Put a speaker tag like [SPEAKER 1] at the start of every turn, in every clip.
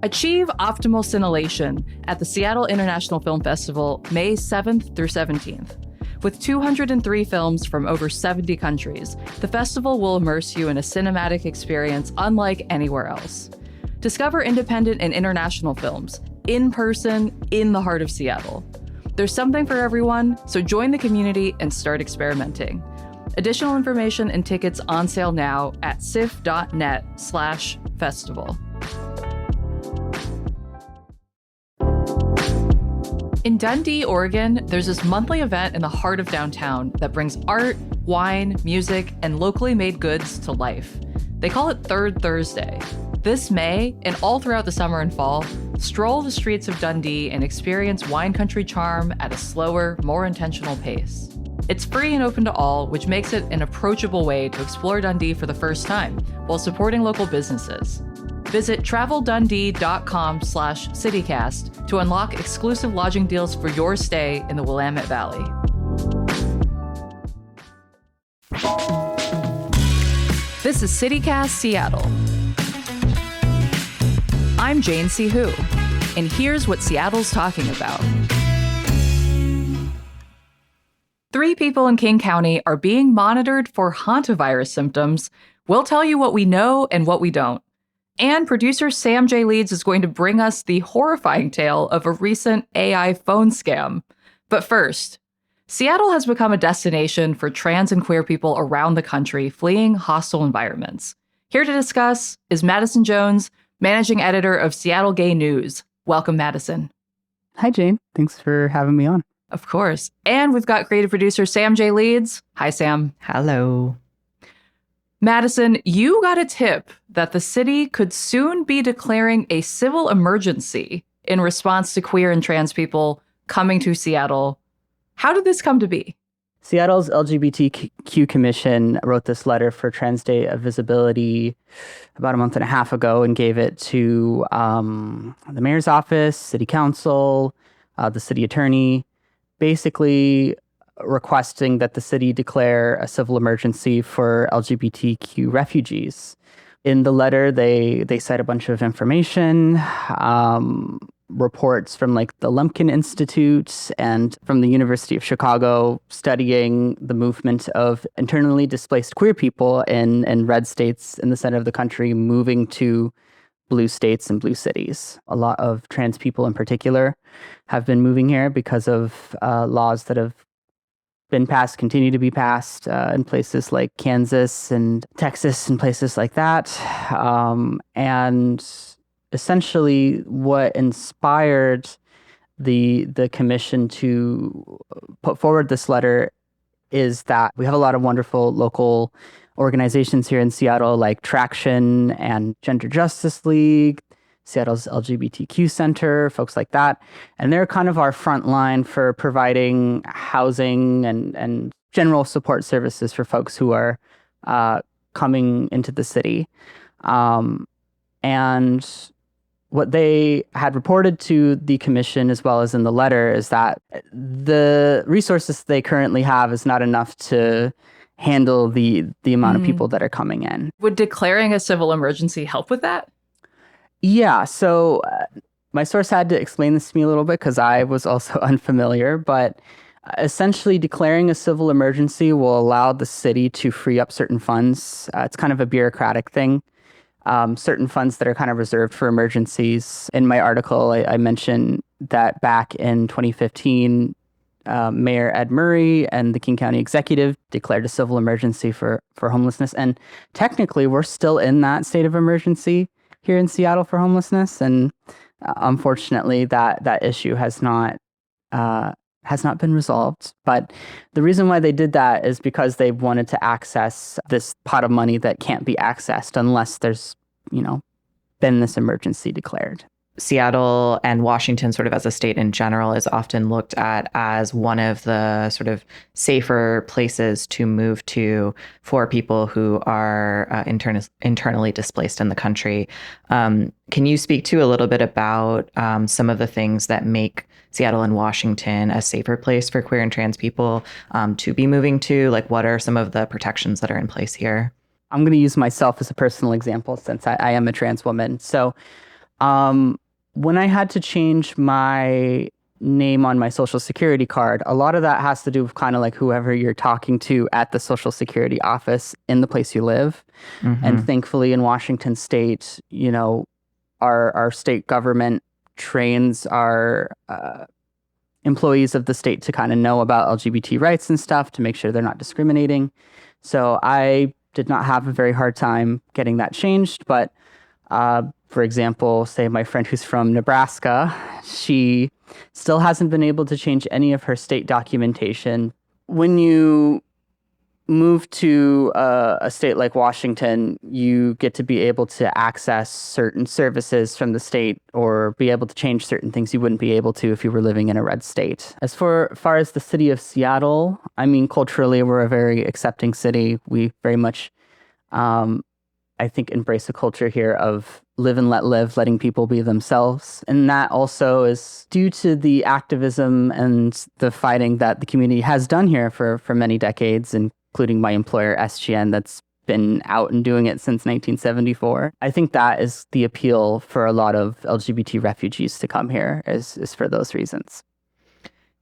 [SPEAKER 1] Achieve optimal scintillation at the Seattle International Film Festival, May 7th through 17th. With 203 films from over 70 countries, the festival will immerse you in a cinematic experience unlike anywhere else. Discover independent and international films, in person, in the heart of Seattle. There's something for everyone, so join the community and start experimenting. Additional information and tickets on sale now at sif.net/festival. In Dundee, Oregon, there's this monthly event in the heart of downtown that brings art, wine, music, and locally made goods to life. They call it Third Thursday. This May, and all throughout the summer and fall, stroll the streets of Dundee and experience wine country charm at a slower, more intentional pace. It's free and open to all, which makes it an approachable way to explore Dundee for the first time while supporting local businesses. Visit traveldundee.com/citycast to unlock exclusive lodging deals for your stay in the Willamette Valley. This is CityCast Seattle. I'm Jane C. Hu, and here's what Seattle's talking about. 3 people in King County are being monitored for Hantavirus symptoms. We'll tell you what we know and what we don't. And producer Sam J. Leeds is going to bring us the horrifying tale of a recent AI phone scam. But first, Seattle has become a destination for trans and queer people around the country fleeing hostile environments. Here to discuss is Madison Jones, managing editor of Seattle Gay News. Welcome, Madison.
[SPEAKER 2] Hi, Jane. Thanks for having me on.
[SPEAKER 1] Of course. And we've got creative producer Sam J. Leeds. Hi, Sam.
[SPEAKER 3] Hello.
[SPEAKER 1] Madison, you got a tip that the city could soon be declaring a civil emergency in response to queer and trans people coming to Seattle. How did this come to be?
[SPEAKER 2] Seattle's LGBTQ Commission wrote this letter for Trans Day of Visibility about a month and a half ago and gave it to the mayor's office, city council, the city attorney, basically requesting that the city declare a civil emergency for LGBTQ refugees. In the letter, they cite a bunch of information, reports from like the Lumpkin Institute and from the University of Chicago studying the movement of internally displaced queer people in red states in the center of the country moving to blue states and blue cities. A lot of trans people in particular have been moving here because of laws that have been passed, continue to be passed in places like Kansas and Texas and places like that. And essentially what inspired the commission to put forward this letter is that we have a lot of wonderful local organizations here in Seattle like Traction and Gender Justice League, Seattle's LGBTQ Center, folks like that. And they're kind of our front line for providing housing and general support services for folks who are coming into the city. And what they had reported to the commission, as well as in the letter, is that the resources they currently have is not enough to handle the amount of people that are coming in.
[SPEAKER 1] Would declaring a civil emergency help with that?
[SPEAKER 2] Yeah, so my source had to explain this to me a little bit because I was also unfamiliar, but essentially declaring a civil emergency will allow the city to free up certain funds. It's kind of a bureaucratic thing. Certain funds that are kind of reserved for emergencies. In my article, I mentioned that back in 2015, Mayor Ed Murray and the King County Executive declared a civil emergency for homelessness. And technically, we're still in that state of emergency here in Seattle for homelessness. And unfortunately, that issue has not been resolved. But the reason why they did that is because they wanted to access this pot of money that can't be accessed unless there's, been this emergency declared.
[SPEAKER 3] Seattle and Washington, sort of as a state in general, is often looked at as one of the sort of safer places to move to for people who are internally displaced in the country. Can you speak to a little bit about some of the things that make Seattle and Washington a safer place for queer and trans people to be moving to? Like, what are some of the protections that are in place here?
[SPEAKER 2] I'm going to use myself as a personal example since I am a trans woman. So When I had to change my name on my social security card, a lot of that has to do with kind of like whoever you're talking to at the social security office in the place you live. And thankfully in Washington state, our state government trains our employees of the state to kind of know about LGBT rights and stuff to make sure they're not discriminating. So I did not have a very hard time getting that changed. But for example, say my friend who's from Nebraska, she still hasn't been able to change any of her state documentation. When you move to a state like Washington, you get to be able to access certain services from the state or be able to change certain things you wouldn't be able to if you were living in a red state. As far as the city of Seattle, I mean, culturally, we're a very accepting city. We very much, I think, embrace a culture here of live and let live, letting people be themselves. And that also is due to the activism and the fighting that the community has done here for many decades, including my employer, SGN, that's been out and doing it since 1974. I think that is the appeal for a lot of LGBT refugees to come here is for those reasons.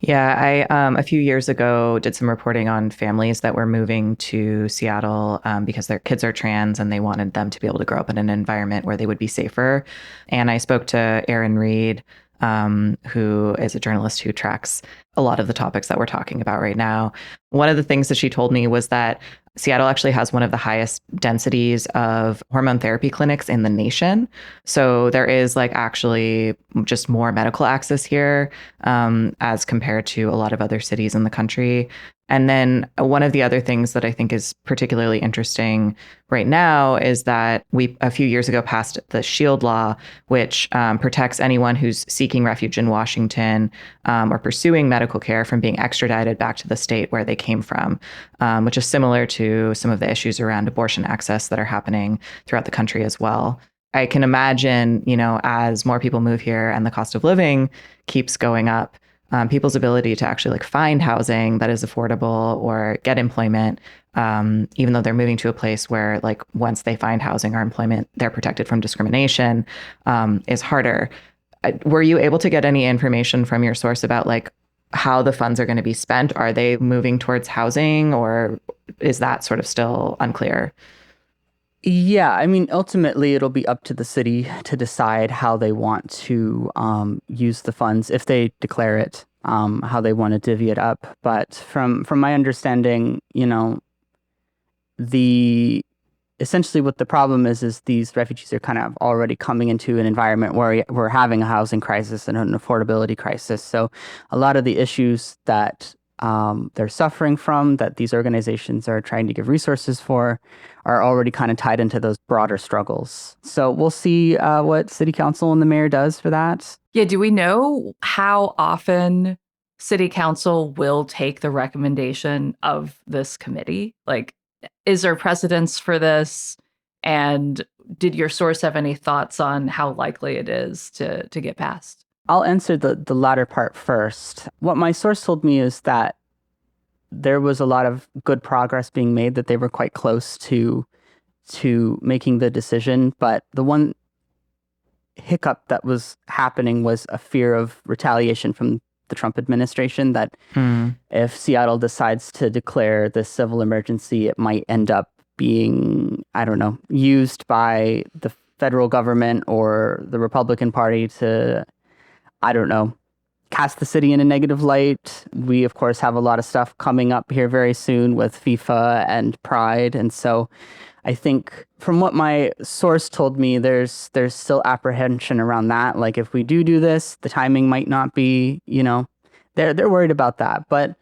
[SPEAKER 3] Yeah, I a few years ago did some reporting on families that were moving to Seattle because their kids are trans and they wanted them to be able to grow up in an environment where they would be safer. And I spoke to Erin Reed, who is a journalist who tracks a lot of the topics that we're talking about right now. One of the things that she told me was that Seattle actually has one of the highest densities of hormone therapy clinics in the nation. So there is like actually just more medical access here as compared to a lot of other cities in the country. And then one of the other things that I think is particularly interesting right now is that we a few years ago passed the SHIELD law, which protects anyone who's seeking refuge in Washington or pursuing medical care from being extradited back to the state where they came from, which is similar to some of the issues around abortion access that are happening throughout the country as well. I can imagine, as more people move here and the cost of living keeps going up, people's ability to actually find housing that is affordable or get employment, even though they're moving to a place where once they find housing or employment, they're protected from discrimination, is harder. Were you able to get any information from your source about how the funds are going to be spent? Are they moving towards housing or is that sort of still unclear?
[SPEAKER 2] Yeah, I mean, ultimately, it'll be up to the city to decide how they want to use the funds, if they declare it, how they want to divvy it up. But from my understanding, essentially what the problem is these refugees are kind of already coming into an environment where we're having a housing crisis and an affordability crisis. So a lot of the issues that they're suffering from, that these organizations are trying to give resources for, are already kind of tied into those broader struggles. So we'll see what city council and the mayor does for that.
[SPEAKER 1] Yeah, do we know how often city council will take the recommendation of this committee? Is there precedence for this? And did your source have any thoughts on how likely it is to get passed?
[SPEAKER 2] I'll answer the latter part first. What my source told me is that there was a lot of good progress being made, that they were quite close to making the decision. But the one hiccup that was happening was a fear of retaliation from the Trump administration, that if Seattle decides to declare this civil emergency, it might end up being, used by the federal government or the Republican Party to, cast the city in a negative light. We, of course, have a lot of stuff coming up here very soon with FIFA and Pride. And so I think from what my source told me, there's still apprehension around that. If we do this, the timing might not be, they're worried about that. But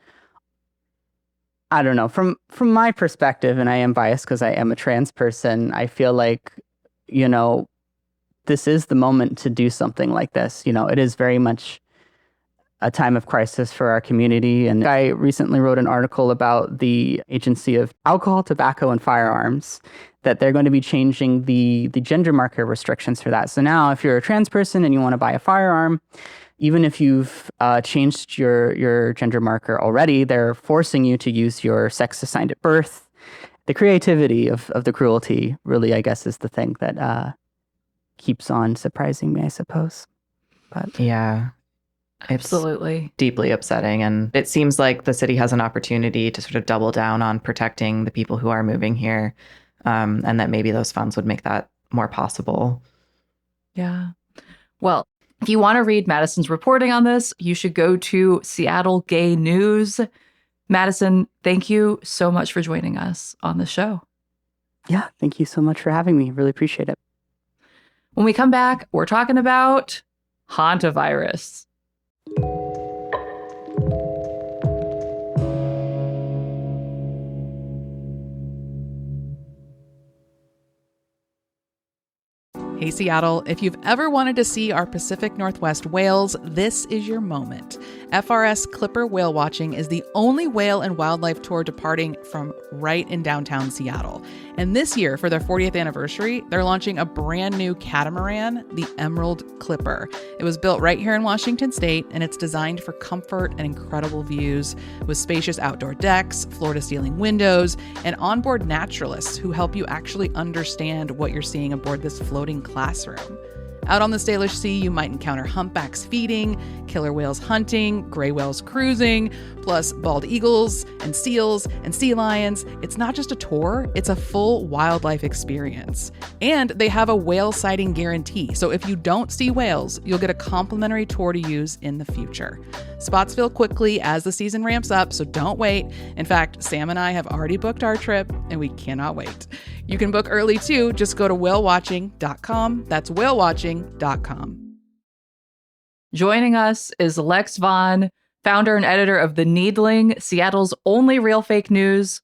[SPEAKER 2] I don't know. From my perspective, and I am biased because I am a trans person, I feel like, this is the moment to do something like this. It is very much a time of crisis for our community. And I recently wrote an article about the Agency of Alcohol, Tobacco, and Firearms, that they're going to be changing the gender marker restrictions for that. So now if you're a trans person and you want to buy a firearm, even if you've changed your gender marker already, they're forcing you to use your sex assigned at birth. The creativity of the cruelty really, I guess, is the thing that keeps on surprising me, I suppose. But
[SPEAKER 3] Yeah.
[SPEAKER 1] Absolutely.
[SPEAKER 3] It's deeply upsetting. And it seems like the city has an opportunity to sort of double down on protecting the people who are moving here, and that maybe those funds would make that more possible.
[SPEAKER 1] Yeah. Well, if you want to read Madison's reporting on this, you should go to Seattle Gay News. Madison, thank you so much for joining us on the show.
[SPEAKER 2] yeah, thank you so much for having me. Really appreciate it.
[SPEAKER 1] When we come back, we're talking about Hantavirus.
[SPEAKER 4] Hey Seattle, if you've ever wanted to see our Pacific Northwest whales, this is your moment. FRS Clipper Whale Watching is the only whale and wildlife tour departing from right in downtown Seattle. And this year, for their 40th anniversary, they're launching a brand new catamaran, the Emerald Clipper. It was built right here in Washington State, and it's designed for comfort and incredible views with spacious outdoor decks, floor-to-ceiling windows, and onboard naturalists who help you actually understand what you're seeing aboard this floating classroom. Out on the Salish Sea, you might encounter humpbacks feeding, killer whales hunting, gray whales cruising, plus bald eagles and seals and sea lions. It's not just a tour, it's a full wildlife experience. And they have a whale sighting guarantee, so if you don't see whales, you'll get a complimentary tour to use in the future. Spots fill quickly as the season ramps up, so don't wait. In fact, Sam and I have already booked our trip, and we cannot wait. You can book early too. Just go to whalewatching.com. That's whalewatching.com.
[SPEAKER 1] Joining us is Lex Vaughn, founder and editor of The Needling, Seattle's only real fake news.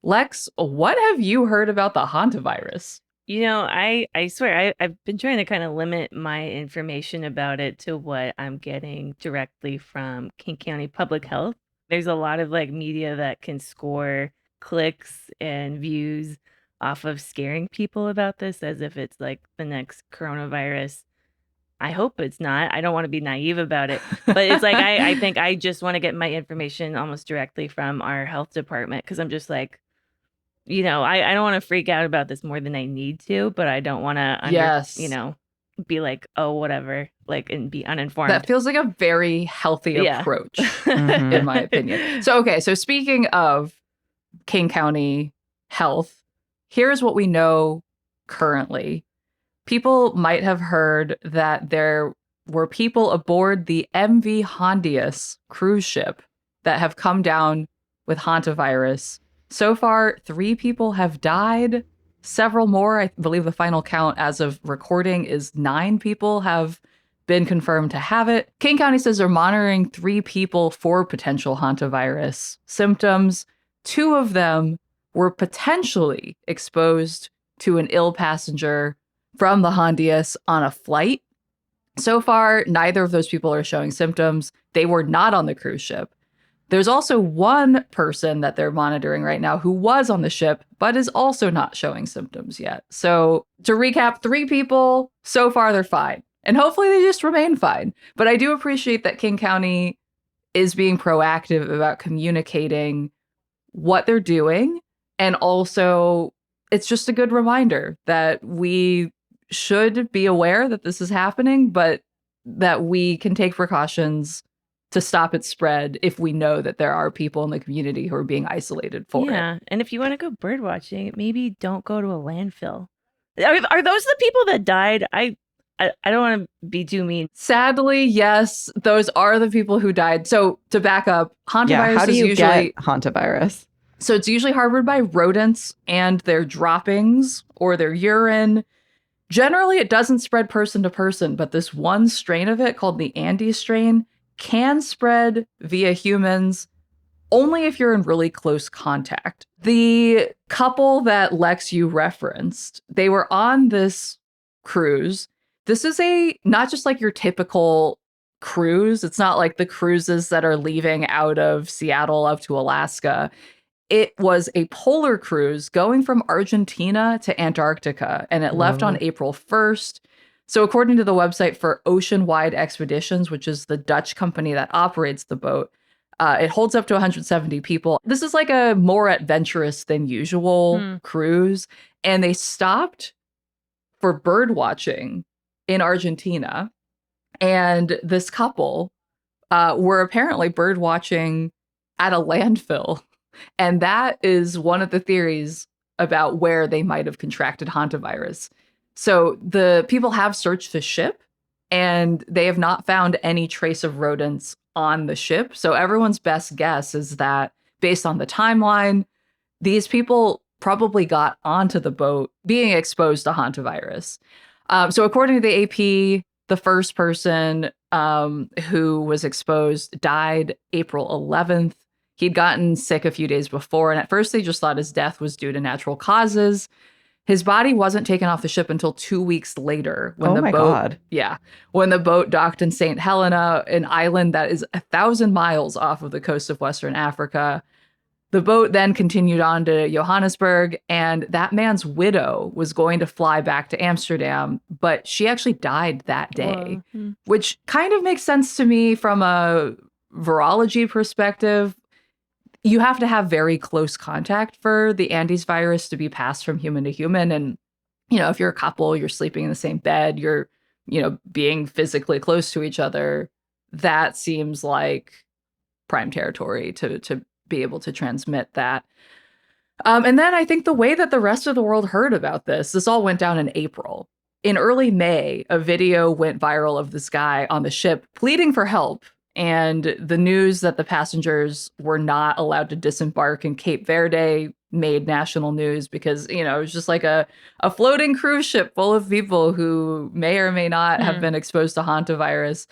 [SPEAKER 1] Lex, what have you heard about the Hantavirus?
[SPEAKER 5] You know, I swear I've been trying to kind of limit my information about it to what I'm getting directly from King County Public Health. There's a lot of like media that can score clicks and views off of scaring people about this as if it's like the next coronavirus. I hope it's not. I don't want to be naive about it. But it's like I think I just want to get my information almost directly from our health department because I'm just like, you know, I don't want to freak out about this more than I need to, but I don't want to, be like, oh, whatever, like, and be uninformed.
[SPEAKER 1] That feels like a very healthy approach, in my opinion. So speaking of King County Health, here's what we know currently. People might have heard that there were people aboard the MV Hondius cruise ship that have come down with hantavirus. So far, 3 people have died. Several more, I believe the final count as of recording is 9 people have been confirmed to have it. King County says they're monitoring 3 people for potential hantavirus symptoms. 2 of them were potentially exposed to an ill passenger from the Hondius on a flight. So far, neither of those people are showing symptoms. They were not on the cruise ship. There's also one person that they're monitoring right now who was on the ship, but is also not showing symptoms yet. So to recap, 3 people, so far they're fine. And hopefully they just remain fine. But I do appreciate that King County is being proactive about communicating what they're doing. And also, it's just a good reminder that we should be aware that this is happening, but that we can take precautions to stop its spread if we know that there are people in the community who are being isolated for it.
[SPEAKER 5] Yeah, and if you want to go bird watching, maybe don't go to a landfill. Are those the people that died? I don't want to be too mean.
[SPEAKER 1] Sadly, yes, those are the people who died. So to back up, hantavirus
[SPEAKER 3] how do you
[SPEAKER 1] is usually
[SPEAKER 3] get hantavirus?
[SPEAKER 1] So it's usually harbored by rodents and their droppings or their urine. Generally, it doesn't spread person to person, but this one strain of it called the Andes strain can spread via humans only if you're in really close contact. The couple that Lex, you referenced, they were on this cruise. This is not just like your typical cruise. It's not like the cruises that are leaving out of Seattle up to Alaska. It was a polar cruise going from Argentina to Antarctica, and it left on April 1st. So according to the website for Ocean-Wide Expeditions, which is the Dutch company that operates the boat, it holds up to 170 people. This is like a more adventurous than usual cruise. And they stopped for bird watching in Argentina. And this couple were apparently bird watching at a landfill. And that is one of the theories about where they might have contracted hantavirus. So the people have searched the ship and they have not found any trace of rodents on the ship. So everyone's best guess is that based on the timeline, these people probably got onto the boat being exposed to hantavirus. So according to the AP, the first person who was exposed died April 11th. He'd gotten sick a few days before, and at first they just thought his death was due to natural causes. His body wasn't taken off the ship until 2 weeks later when when the boat docked in St. Helena, an island that is 1,000 miles off of the coast of Western Africa. The boat then continued on to Johannesburg, and that man's widow was going to fly back to Amsterdam, but she actually died that day, which kind of makes sense to me from a virology perspective. You have to have very close contact for the Andes virus to be passed from human to human. And, if you're a couple, you're sleeping in the same bed, you're, being physically close to each other, that seems like prime territory to be able to transmit that. And then I think the way that the rest of the world heard about this all went down in April. In early May, a video went viral of this guy on the ship pleading for help. And the news that the passengers were not allowed to disembark in Cape Verde made national news because, it was just like a floating cruise ship full of people who may or may not have been exposed to hantavirus.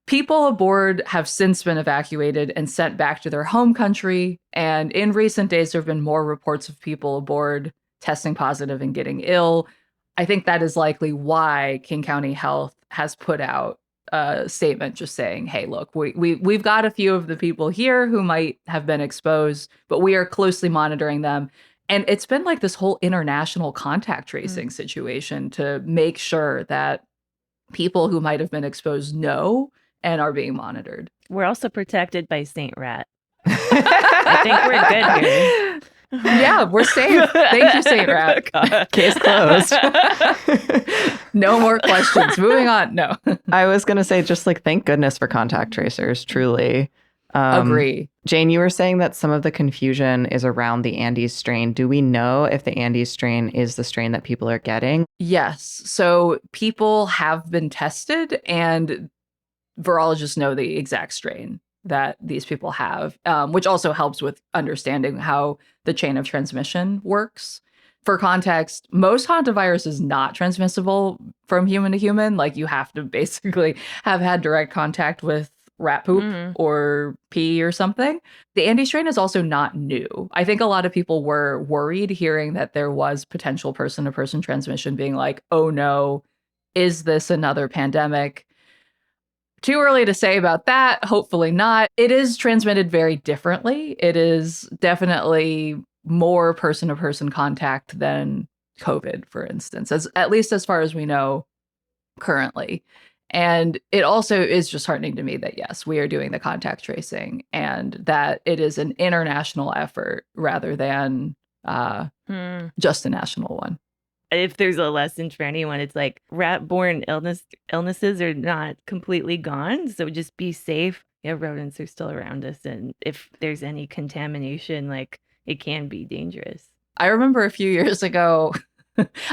[SPEAKER 1] People aboard have since been evacuated and sent back to their home country. And in recent days, there have been more reports of people aboard testing positive and getting ill. I think that is likely why King County Health has put out a statement just saying, hey, look, we've got a few of the people here who might have been exposed, but we are closely monitoring them. And it's been like this whole international contact tracing situation to make sure that people who might have been exposed know and are being monitored.
[SPEAKER 5] We're also protected by Saint Rat. I think we're good here.
[SPEAKER 1] Yeah, we're safe. Thank you, Saint Rat.
[SPEAKER 3] Case closed.
[SPEAKER 1] No more questions. Moving on. No.
[SPEAKER 3] I was going to say, just thank goodness for contact tracers, truly.
[SPEAKER 1] Agree.
[SPEAKER 3] Jane, you were saying that some of the confusion is around the Andes strain. Do we know if the Andes strain is the strain that people are getting?
[SPEAKER 1] Yes. So people have been tested and virologists know the exact strain that these people have, which also helps with understanding how the chain of transmission works. For context, most hantavirus is not transmissible from human to human. Like you have to basically have had direct contact with rat poop or pee or something. The Andes strain is also not new. I think a lot of people were worried hearing that there was potential person-to-person transmission, being like, oh no, is this another pandemic? Too early to say about that. Hopefully not. It is transmitted very differently. It is definitely more person-to-person contact than COVID, for instance, at least as far as we know currently. And it also is disheartening to me that, yes, we are doing the contact tracing and that it is an international effort rather than just a national one.
[SPEAKER 5] If there's a lesson for anyone, it's like rat-borne illnesses are not completely gone. So just be safe. Yeah, rodents are still around us. And if there's any contamination, it can be dangerous.
[SPEAKER 1] I remember a few years ago,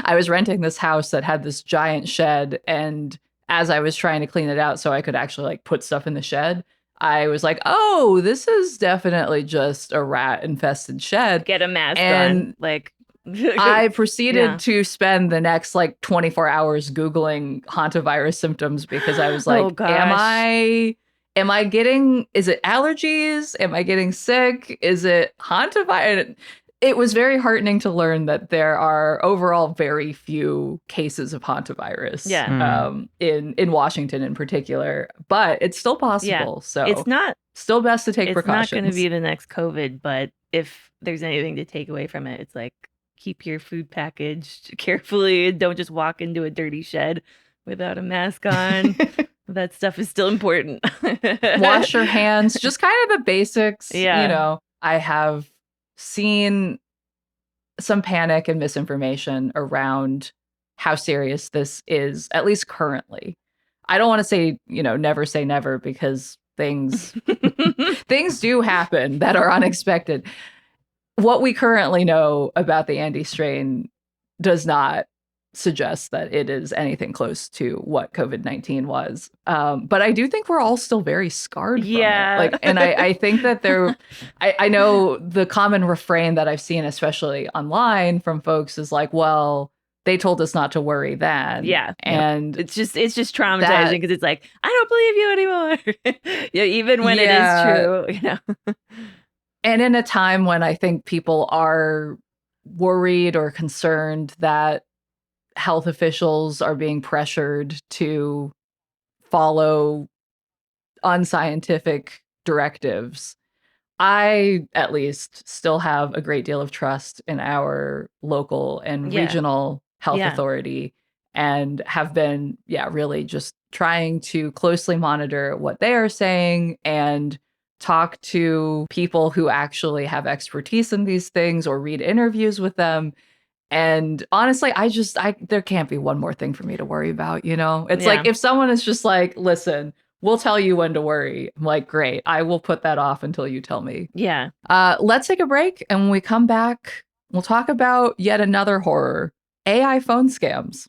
[SPEAKER 1] I was renting this house that had this giant shed. And as I was trying to clean it out so I could actually put stuff in the shed, I was like, oh, this is definitely just a rat-infested shed.
[SPEAKER 5] Get a mask on.
[SPEAKER 1] I proceeded to spend the next 24 hours Googling hantavirus symptoms because I was like, am I getting, is it allergies? Am I getting sick? Is it hantavirus? It was very heartening to learn that there are overall very few cases of hantavirus in Washington in particular, but it's still possible. So
[SPEAKER 5] it's not
[SPEAKER 1] still best to take precautions.
[SPEAKER 5] It's not going to be the next COVID, but if there's anything to take away from it, it's keep your food packaged carefully. Don't just walk into a dirty shed without a mask on. That stuff is still important.
[SPEAKER 1] Wash your hands. Just kind of the basics.
[SPEAKER 5] Yeah.
[SPEAKER 1] I have seen some panic and misinformation around how serious this is, at least currently. I don't want to say, never say never, because things do happen that are unexpected. What we currently know about the Andy strain does not suggest that it is anything close to what COVID-19 was. But I do think we're all still very scarred from it. And I think that I know the common refrain that I've seen, especially online from folks, is like, well, they told us not to worry then.
[SPEAKER 5] Yeah.
[SPEAKER 1] And
[SPEAKER 5] it's just traumatizing, because it's like, I don't believe you anymore. Even when it is true,
[SPEAKER 1] And in a time when I think people are worried or concerned that health officials are being pressured to follow unscientific directives, I, at least, still have a great deal of trust in our local and regional health authority, and have been, really just trying to closely monitor what they are saying and talk to people who actually have expertise in these things or read interviews with them. And honestly, there can't be one more thing for me to worry about, It's like, if someone is just like, listen, we'll tell you when to worry, I'm like, great, I will put that off until you tell me.
[SPEAKER 5] Yeah.
[SPEAKER 1] Let's take a break, and when we come back, we'll talk about yet another horror, AI phone scams.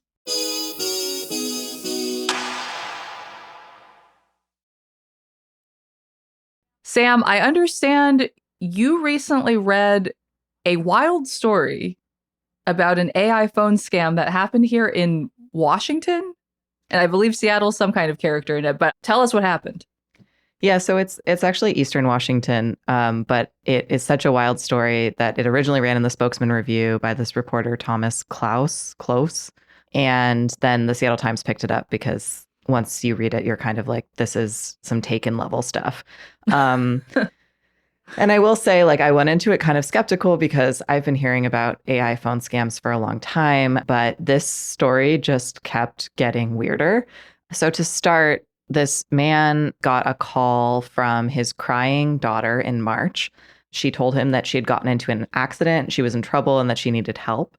[SPEAKER 1] Sam, I understand you recently read a wild story about an AI phone scam that happened here in Washington. And I believe Seattle's some kind of character in it, but tell us what happened.
[SPEAKER 3] Yeah, so it's actually Eastern Washington, but it is such a wild story that it originally ran in the Spokesman Review by this reporter, Thomas Close. And then the Seattle Times picked it up, because once you read it, you're kind of like, this is some Taken level stuff. And I will say, I went into it kind of skeptical, because I've been hearing about AI phone scams for a long time, but this story just kept getting weirder. So to start, this man got a call from his crying daughter in March. She told him that she had gotten into an accident, she was in trouble, and that she needed help.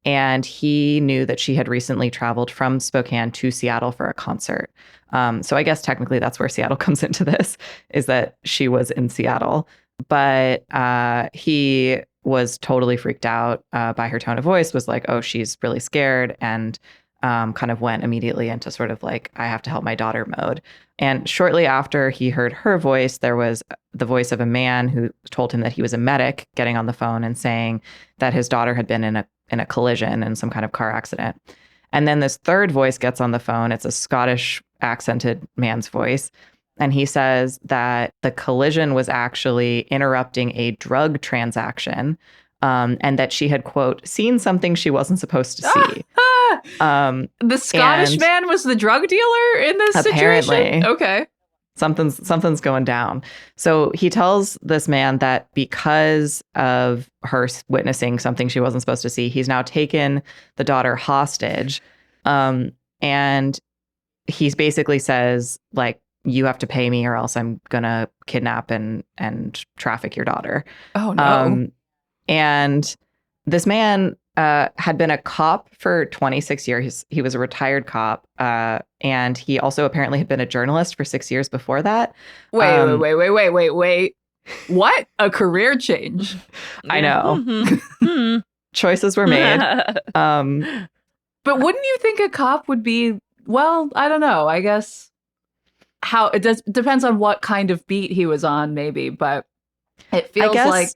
[SPEAKER 3] And he knew that she had recently traveled from Spokane to Seattle for a concert. So I guess technically that's where Seattle comes into this, is that she was in Seattle. But he was totally freaked out by her tone of voice, was like, oh, she's really scared, and kind of went immediately into sort of like, I have to help my daughter mode. And shortly after he heard her voice, there was the voice of a man who told him that he was a medic, getting on the phone and saying that his daughter had been in a collision, in some kind of car accident. And then this third voice gets on the phone. It's a Scottish accented man's voice. And he says that the collision was actually interrupting a drug transaction, and that she had, quote, seen something she wasn't supposed to see.
[SPEAKER 1] The Scottish man was the drug dealer in this
[SPEAKER 3] apparently,
[SPEAKER 1] situation? Okay.
[SPEAKER 3] Something's going down. So he tells this man that because of her witnessing something she wasn't supposed to see, he's now taken the daughter hostage. And he basically says, like, you have to pay me or else I'm gonna kidnap and traffic your daughter.
[SPEAKER 1] Oh no.
[SPEAKER 3] And this man had been a cop for 26 years. He was a retired cop. And he also apparently had been a journalist for 6 years before that.
[SPEAKER 1] Wait. What? A career change.
[SPEAKER 3] I know. Choices were made.
[SPEAKER 1] But wouldn't you think a cop would be, well, I don't know, I guess depends on what kind of beat he was on, maybe, but it feels like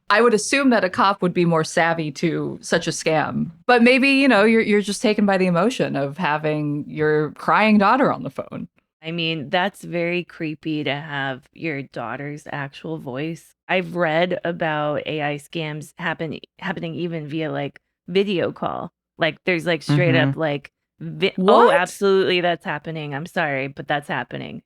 [SPEAKER 1] I would assume that a cop would be more savvy to such a scam. But maybe, you're just taken by the emotion of having your crying daughter on the phone.
[SPEAKER 5] I mean, that's very creepy to have your daughter's actual voice. I've read about AI scams happening even via like video call. Like there's like straight up like, oh, absolutely, that's happening. I'm sorry, but that's happening.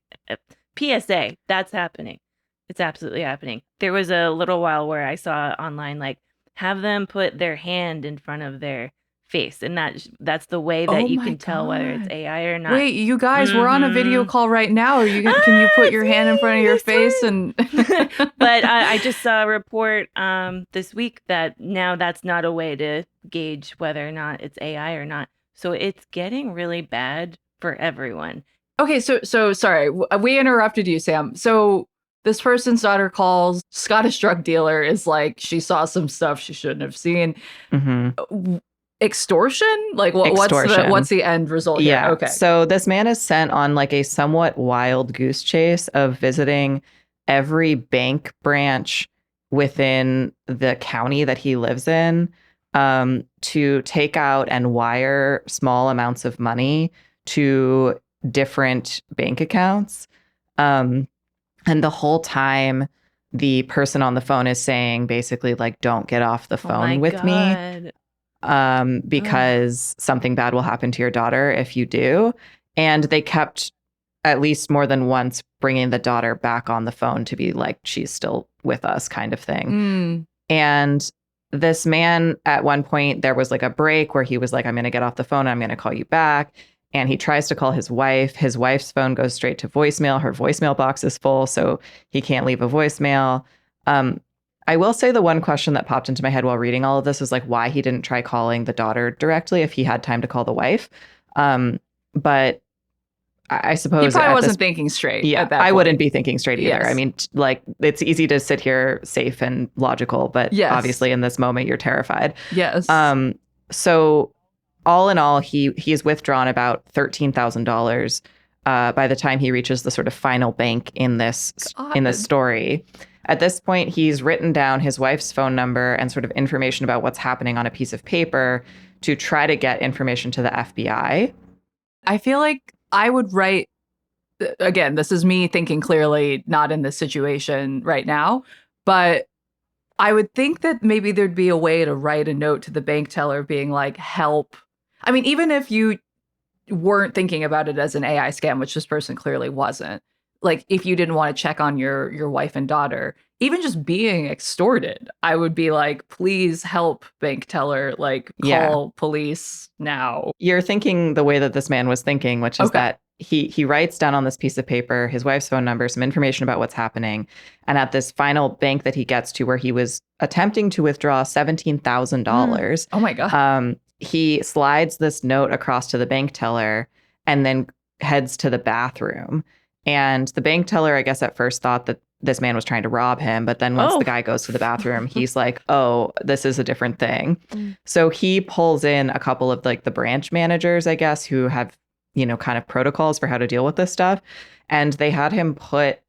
[SPEAKER 5] PSA, that's happening. It's absolutely happening. There was a little while where I saw online, like, have them put their hand in front of their face, and that's the way that you can tell whether it's AI or not.
[SPEAKER 1] Wait, you guys, we're on a video call right now. Can you put your hand in front of your face? And
[SPEAKER 5] But I just saw a report this week that now that's not a way to gauge whether or not it's AI or not. So it's getting really bad for everyone.
[SPEAKER 1] Okay, so sorry, we interrupted you, Sam. So this person's daughter calls. Scottish drug dealer is like, she saw some stuff she shouldn't have seen. Extortion? Like
[SPEAKER 3] Extortion.
[SPEAKER 1] what's the end result here?
[SPEAKER 3] Yeah.
[SPEAKER 1] Okay.
[SPEAKER 3] So this man is sent on like a somewhat wild goose chase of visiting every bank branch within the county that he lives in, to take out and wire small amounts of money to different bank accounts. And the whole time the person on the phone is saying basically like, don't get off the phone with me. Because something bad will happen to your daughter if you do. And they kept at least more than once bringing the daughter back on the phone to be like, she's still with us kind of thing. And this man, at one point, there was like a break where he was like, I'm going to get off the phone. I'm going to call you back. And he tries to call his wife. His wife's phone goes straight to voicemail. Her voicemail box is full, so he can't leave a voicemail. I will say the one question that popped into my head while reading all of this is like why he didn't try calling the daughter directly if he had time to call the wife. But I suppose
[SPEAKER 1] he probably wasn't thinking straight.
[SPEAKER 3] Yeah,
[SPEAKER 1] at that
[SPEAKER 3] I
[SPEAKER 1] point.
[SPEAKER 3] wouldn't be thinking straight either.
[SPEAKER 1] Yes.
[SPEAKER 3] I mean, like it's easy to sit here safe and logical, but obviously in this moment you're terrified.
[SPEAKER 1] Yes.
[SPEAKER 3] So all in all, he is withdrawn about $13,000 by the time he reaches the sort of final bank in this story. At this point, he's written down his wife's phone number and sort of information about what's happening on a piece of paper to try to get information to the FBI.
[SPEAKER 1] I feel like I would write, again, this is me thinking clearly, not in this situation right now, but I would think that maybe there'd be a way to write a note to the bank teller being like, help. I mean, even if you weren't thinking about it as an AI scam, which this person clearly wasn't, like if you didn't want to check on your wife and daughter, even just being extorted, I would be like, please help, bank teller, like call police now.
[SPEAKER 3] You're thinking the way that this man was thinking, which is that he writes down on this piece of paper his wife's phone number, some information about what's happening. And at this final bank that he gets to where he was attempting to withdraw $17,000.
[SPEAKER 1] Oh my God.
[SPEAKER 3] He slides this note across to the bank teller and then heads to the bathroom. And the bank teller, I guess, at first thought that this man was trying to rob him. But then once the guy goes to the bathroom, he's like, oh, this is a different thing. So he pulls in a couple of like the branch managers, I guess, who have, you know, kind of protocols for how to deal with this stuff. And they had him put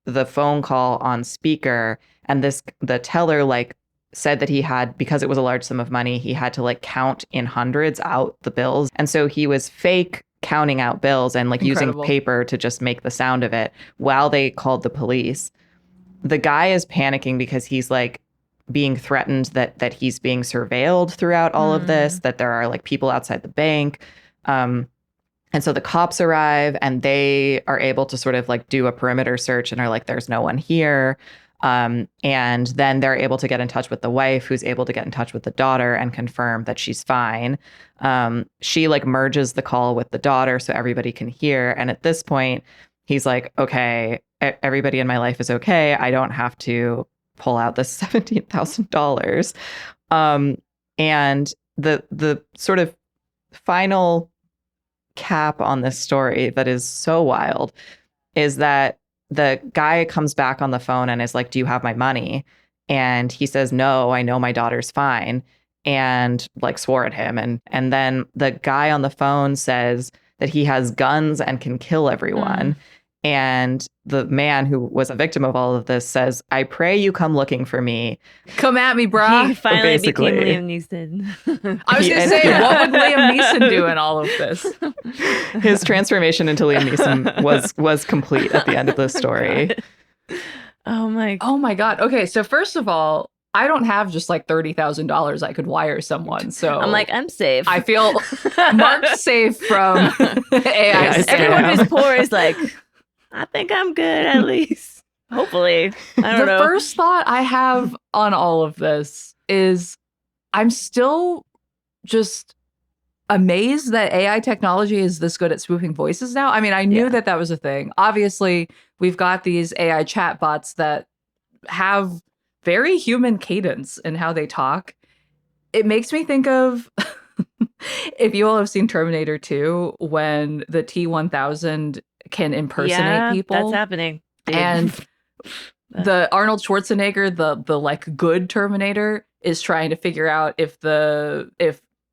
[SPEAKER 3] the phone call on speaker. And the teller like said that he had, because it was a large sum of money, he had to like count in hundreds out the bills. And so he was fake counting out bills and like using paper to just make the sound of it while they called the police. The guy is panicking because he's like being threatened that he's being surveilled throughout all of this, that there are like people outside the bank. And so the cops arrive and they are able to sort of like do a perimeter search and are like, there's no one here. And then they're able to get in touch with the wife, who's able to get in touch with the daughter and confirm that she's fine. She like merges the call with the daughter so everybody can hear. And at this point, he's like, okay, everybody in my life is okay. I don't have to pull out this $17,000. And the sort of final cap on this story that is so wild is that the guy comes back on the phone and is like, do you have my money? And he says, no, I know my daughter's fine. And like swore at him. And then the guy on the phone says that he has guns and can kill everyone. And the man who was a victim of all of this says, I pray you come looking for me.
[SPEAKER 1] Come at me, brah.
[SPEAKER 5] He finally
[SPEAKER 3] Basically.
[SPEAKER 5] became Liam Neeson.
[SPEAKER 1] I was going to say, what would Liam Neeson do in all of this?
[SPEAKER 3] His transformation into Liam Neeson was complete at the end of the story.
[SPEAKER 5] Oh
[SPEAKER 1] my God. Okay, so first of all, I don't have just like $30,000 I could wire someone. So
[SPEAKER 5] I'm like, I'm safe.
[SPEAKER 1] I feel marked safe from AI scam.
[SPEAKER 5] Everyone who's poor is like, I think I'm good at least. Hopefully. I don't know.
[SPEAKER 1] The first thought I have on all of this is I'm still just amazed that AI technology is this good at spoofing voices now. I mean, I knew that was a thing. Obviously, we've got these AI chatbots that have very human cadence in how they talk. It makes me think of if you all have seen Terminator 2, when the T-1000 can impersonate people.
[SPEAKER 5] That's happening. Dude.
[SPEAKER 1] And the Arnold Schwarzenegger, the like good Terminator, is trying to figure out if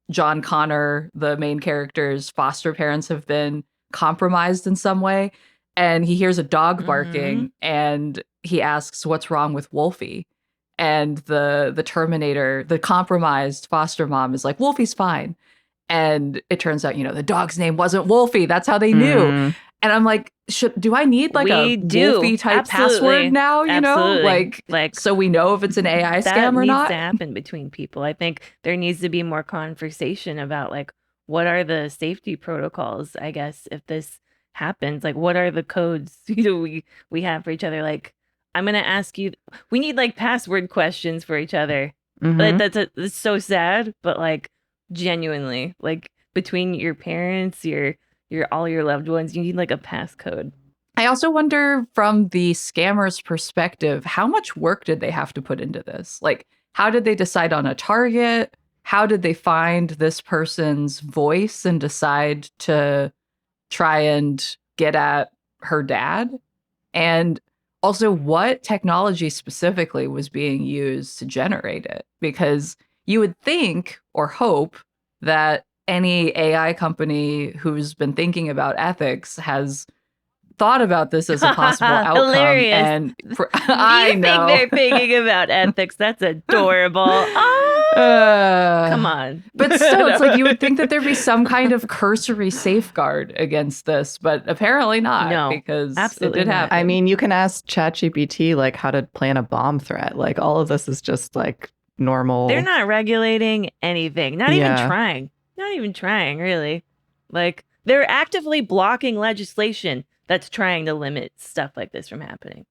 [SPEAKER 1] John Connor, the main character's foster parents, have been compromised in some way. And he hears a dog barking and he asks, "What's wrong with Wolfie?" And the Terminator, the compromised foster mom, is like, "Wolfie's fine." And it turns out, the dog's name wasn't Wolfie. That's how they knew. And I'm like, do I need like a Wolfie type password now? Like so we know if it's an AI scam or not?
[SPEAKER 5] That needs to happen between people. I think there needs to be more conversation about like, what are the safety protocols, I guess, if this happens? Like, what are the codes we have for each other? Like, I'm going to ask you, we need like password questions for each other. Like, that's so sad, but like genuinely, like between your parents, all your loved ones, you need like a passcode.
[SPEAKER 1] I also wonder, from the scammer's perspective, how much work did they have to put into this? Like, how did they decide on a target? How did they find this person's voice and decide to try and get at her dad? And also, what technology specifically was being used to generate it? Because you would think or hope that any AI company who's been thinking about ethics has thought about this as a possible outcome.
[SPEAKER 5] Hilarious.
[SPEAKER 1] And I know.
[SPEAKER 5] Think they're thinking about ethics. That's adorable. Come on.
[SPEAKER 1] But still, it's like you would think that there'd be some kind of cursory safeguard against this, but apparently not.
[SPEAKER 5] No,
[SPEAKER 1] because
[SPEAKER 5] absolutely
[SPEAKER 1] it did happen.
[SPEAKER 3] I mean, you can ask ChatGPT like how to plan a bomb threat. Like all of this is just like normal.
[SPEAKER 5] They're not regulating anything. Not even trying. Not even trying, really. Like, they're actively blocking legislation that's trying to limit stuff like this from happening.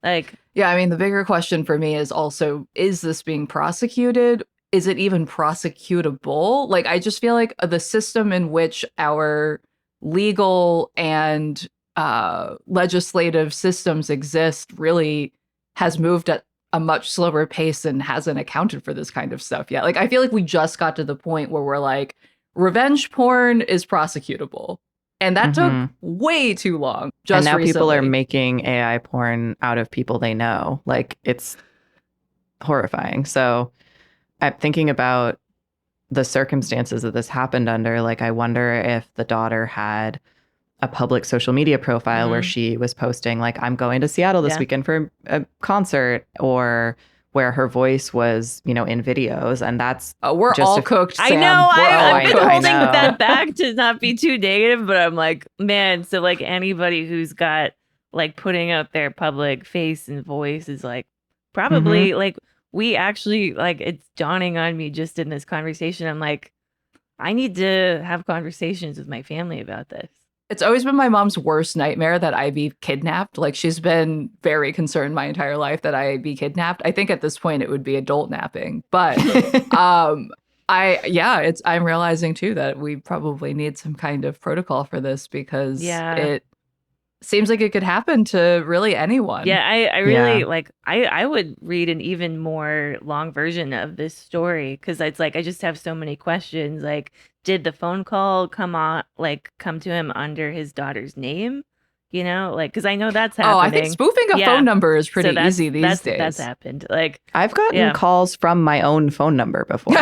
[SPEAKER 5] Like,
[SPEAKER 1] yeah, I mean, the bigger question for me is also, is this being prosecuted? Is it even prosecutable? Like, I just feel like the system in which our legal and legislative systems exist really has moved at a much slower pace and hasn't accounted for this kind of stuff yet. Like, I feel like we just got to the point where we're like, revenge porn is prosecutable. And that took way too long.
[SPEAKER 3] And now
[SPEAKER 1] recently.
[SPEAKER 3] People are making AI porn out of people they know. Like, it's horrifying. So I'm thinking about the circumstances that this happened under. Like, I wonder if the daughter had a public social media profile where she was posting like, I'm going to Seattle this weekend for a concert, or where her voice was, in videos. And that's
[SPEAKER 1] we're
[SPEAKER 3] just
[SPEAKER 1] all cooked, Sam.
[SPEAKER 5] I know. I've been holding
[SPEAKER 3] know.
[SPEAKER 5] that back to not be too negative, but I'm like, man, so like anybody who's got like putting out their public face and voice is like probably like, we actually, like, it's dawning on me just in this conversation. I'm like, I need to have conversations with my family about this.
[SPEAKER 1] It's always been my mom's worst nightmare that I be kidnapped. Like, she's been very concerned my entire life that I be kidnapped. I think at this point it would be adult napping. But I'm realizing too that we probably need some kind of protocol for this, because it seems like it could happen to really anyone.
[SPEAKER 5] Yeah, I really like, I would read an even more long version of this story, because it's like, I just have so many questions. Like, did the phone call come to him under his daughter's name? Like, because I know that's happening.
[SPEAKER 1] Oh, I think spoofing a phone number is pretty easy these days.
[SPEAKER 5] That's happened. Like,
[SPEAKER 3] I've gotten calls from my own phone number before.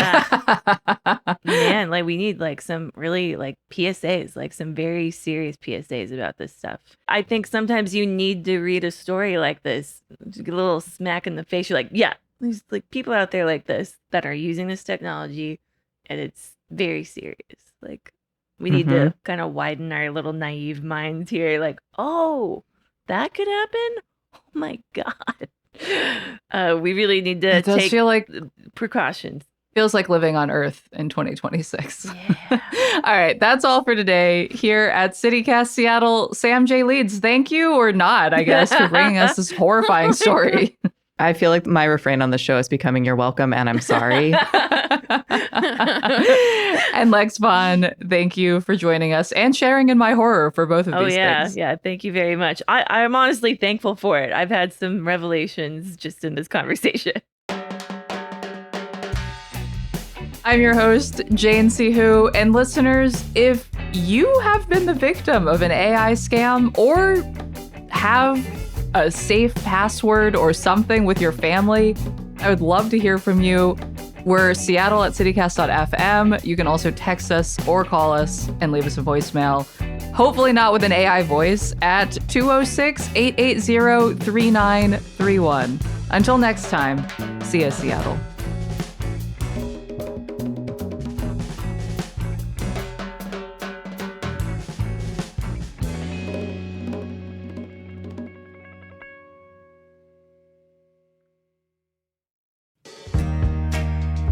[SPEAKER 5] Man, like, we need like some really like PSAs, like some very serious PSAs about this stuff. I think sometimes you need to read a story like this, get a little smack in the face. You're like, yeah, there's like people out there like this that are using this technology, and it's very serious. Like, we need to kind of widen our little naive minds here. Like, oh, that could happen? Oh my God. We really need to take
[SPEAKER 1] feel like
[SPEAKER 5] precautions.
[SPEAKER 1] Feels like living on Earth in 2026.
[SPEAKER 5] Yeah.
[SPEAKER 1] All right, that's all for today here at CityCast Seattle. Sam J. Leeds, thank you, or not, I guess, for bringing us this horrifying story.
[SPEAKER 3] I feel like my refrain on the show is becoming "you're welcome" and "I'm sorry."
[SPEAKER 1] And Lex Vaughn, thank you for joining us and sharing in my horror for both of these things.
[SPEAKER 5] Yeah, thank you very much. I'm honestly thankful for it. I've had some revelations just in this conversation.
[SPEAKER 1] I'm your host, Jane Sihu. And listeners, if you have been the victim of an AI scam or have a safe password or something with your family, I would love to hear from you. We're Seattle at citycast.fm. You can also text us or call us and leave us a voicemail. Hopefully not with an AI voice at 206-880-3931. Until next time, see ya, Seattle.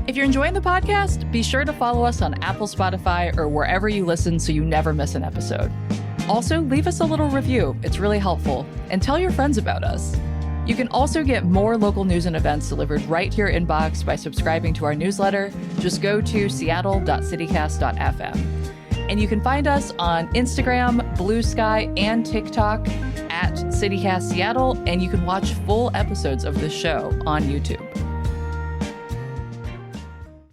[SPEAKER 1] If you're enjoying the podcast, be sure to follow us on Apple, Spotify, or wherever you listen so you never miss an episode. Also, leave us a little review. It's really helpful. And tell your friends about us. You can also get more local news and events delivered right to your inbox by subscribing to our newsletter. Just go to seattle.citycast.fm. And you can find us on Instagram, Blue Sky, and TikTok at CityCast Seattle, and you can watch full episodes of the show on YouTube.